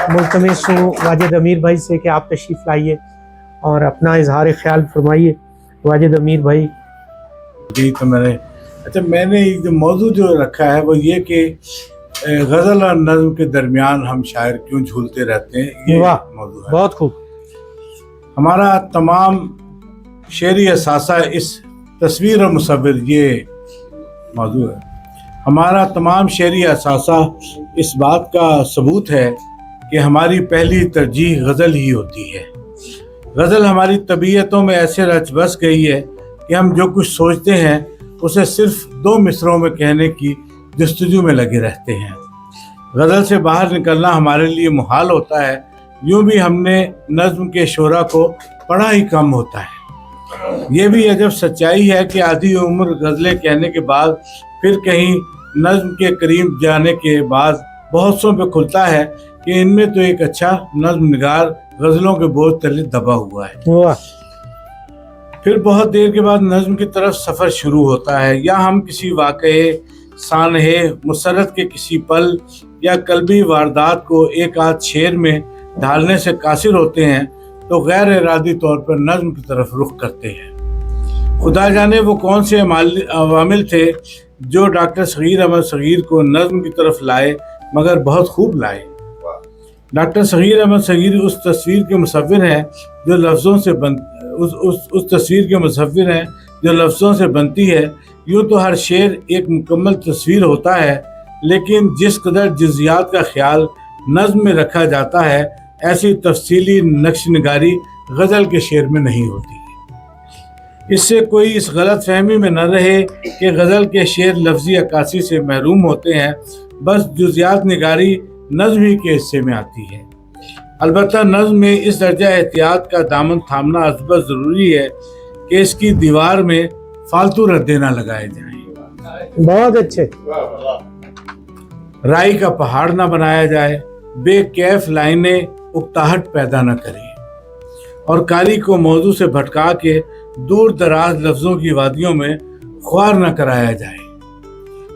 मुल्तमिस हूँ वाजिद अमीर भाई से कि आप तशरीफ़ लाइए और अपना इजहार ख्याल फरमाइए। वाजिद अमीर भाई जी, तो मैंने जो मौजू जो रखा है वो ये कि गज़ल और नज़्म के दरमियान हम शायर क्यों झूलते रहते हैं, ये मौजू है। बहुत खूब। हमारा तमाम शेरी असासा इस तस्वीर और मुसव्विर, ये मौजू है। हमारा तमाम शेरी असासा इस बात का सबूत है कि हमारी पहली तरजीह गज़ल ही होती है। गज़ल हमारी तबीयतों में ऐसे रच बस गई है कि हम जो कुछ सोचते हैं उसे सिर्फ 2 मिसरों में कहने की जस्तजू में लगे रहते हैं। गज़ल से बाहर निकलना हमारे लिए मुहाल होता है। यूं भी हमने नज़्म के शोरा को पढ़ा ही कम होता है। ये भी अजब सच्चाई है कि आधी उम्र गज़लें कहने के बाद फिर कहीं नज़्म के करीब जाने के बाद बहुत सौ पे खुलता है कि इनमें तो एक अच्छा नज़्म निगार गज़लों के बोझ तले दबा हुआ है। फिर बहुत देर के बाद नज़्म की तरफ सफ़र शुरू होता है, या हम किसी वाक़ये, सानहे, मुसरत के किसी पल या कल्बी वारदात को एक आध शेर में ढालने से कासिर होते हैं तो गैर इरादी तौर पर नज़्म की तरफ रुख करते हैं। खुदा जाने वो कौन से अवामिल थे जो डॉक्टर सगीर अहमद सगीर को नज़्म की तरफ लाए, मगर बहुत खूब लाए। डॉक्टर सगीर अहमद सगीर उस तस्वीर के मुसव्विर हैं जो लफ्ज़ों से उस तस्वीर के मुसव्विर हैं जो लफ्ज़ों से बनती है। यूँ तो हर शेर एक मुकम्मल तस्वीर होता है, लेकिन जिस कदर जुज़ियात का ख्याल नज़्म में रखा जाता है, ऐसी तफसीली नक्श निगारी गज़ल के शेर में नहीं होती। इससे कोई इस गलत फहमी में न रहे कि गज़ल के शेर लफ्ज़ी अक्कासी से महरूम होते हैं, बस जुज़ियात निगारी नज़्म ही के हिस्से में आती है। अलबत्ता नज़्म में इस दर्जा एहतियात का दामन थामना अज़बत ज़रूरी है कि इसकी दीवार में फालतू रद्दे ना लगाए जाएं। बहुत अच्छे। राई का पहाड़ ना बनाया जाए, बेकैफ लाइनें उकताहट पैदा न करें, और कारी को मौजू से भटका के दूर दराज लफ्ज़ों की वादियों में ख्वार न कराया जाए।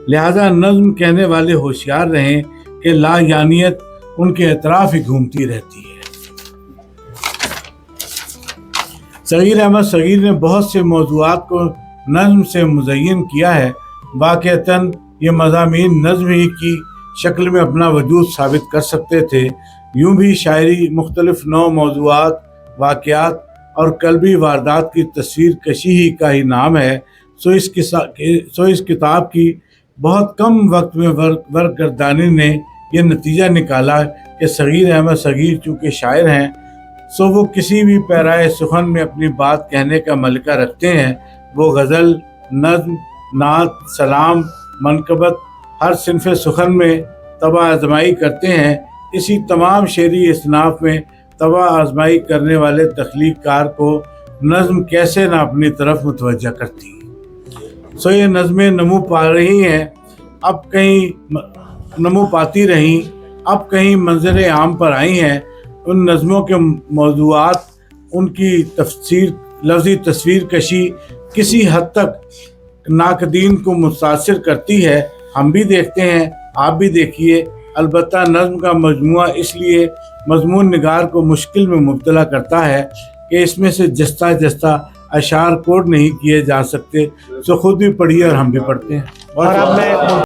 लिहाजा नज़्म कहने वाले होशियार रहें कि लायानियत उनके अतराफ ही घूमती रहती है। सगीर अहमद सगीर ने बहुत से मौज़ूआत को नज़्म से मुज़य्यन किया है। वाक़अतन ये मज़ामीन नज़्म ही की शक्ल में अपना वजूद साबित कर सकते थे। यूँ भी शायरी मुख्तलिफ नौ मौज़ूआत, वाक़यात और कल्बी वारदात की तस्वीर कशी ही का ही नाम है। सो इस किताब की बहुत कम वक्त में वर्कगर्दानी ने यह नतीजा निकाला कि सगीर अहमद सगीर चूँकि शायर हैं, सो वो किसी भी पैराए सुखन में अपनी बात कहने का मलिका रखते हैं। वो गज़ल, नज़्म, नात, सलाम, मनकबत, हर सिनफ़ सुखन में तबा आज़माई करते हैं। इसी तमाम शेरी इसनाफ में तबा आज़माई करने वाले तख्लीक कार को नज़्म कैसे ना अपनी तरफ मुतवज्जा करती। सो ये नज़में नमू पा रही हैं, अब कहीं नमू पाती रहीं, अब कहीं मंज़र आम पर आई हैं। उन नज़मों के मौज़ूआत, उनकी तफसीर, लफ्ज़ी तस्वीर कशी किसी हद तक नाक़दीन को मुतासिर करती है। हम भी देखते हैं, आप भी देखिए। अलबत्ता नज़्म का मजमुआ इसलिए मज़मून निगार को मुश्किल में मुब्तला करता है कि इसमें से जस्ता जस्ता अशार कोड नहीं किए जा सकते। सो खुद भी पढ़िए और हम भी पढ़ते हैं। और अब मैं